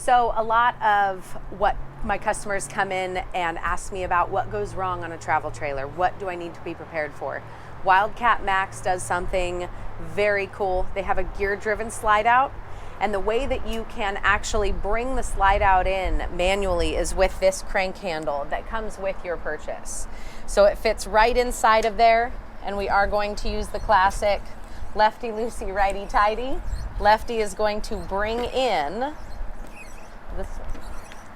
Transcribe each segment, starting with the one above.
So a lot of what my customers come in and ask me about, what goes wrong on a travel trailer? What do I need to be prepared for? Wildcat Maxx does something very cool. They have a gear-driven slide out, and the way that you can actually bring the slide out in manually is with this crank handle that comes with your purchase. So it fits right inside of there, and we are going to use the classic lefty-loosey, righty-tighty. Lefty is going to bring in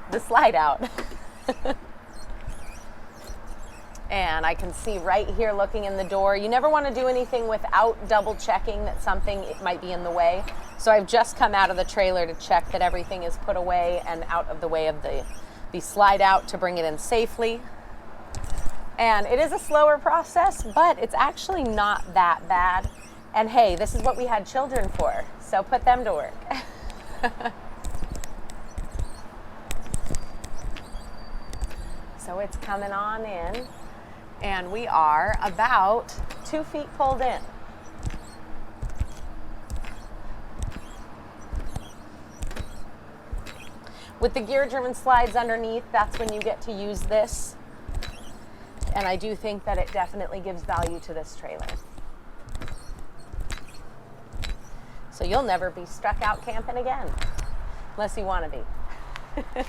the slide out. And I can see right here looking in the door. You never want to do anything without double checking that something might be in the way. So I've just come out of the trailer to check that everything is put away and out of the way of the slide out to bring it in safely. And it is a slower process, but it's actually not that bad. And hey, this is what we had children for, so put them to work. So it's coming on in, and we are about 2 feet pulled in. With the gear-driven slides underneath, that's when you get to use this. And I do think that it definitely gives value to this trailer. So you'll never be stuck out camping again, unless you want to be.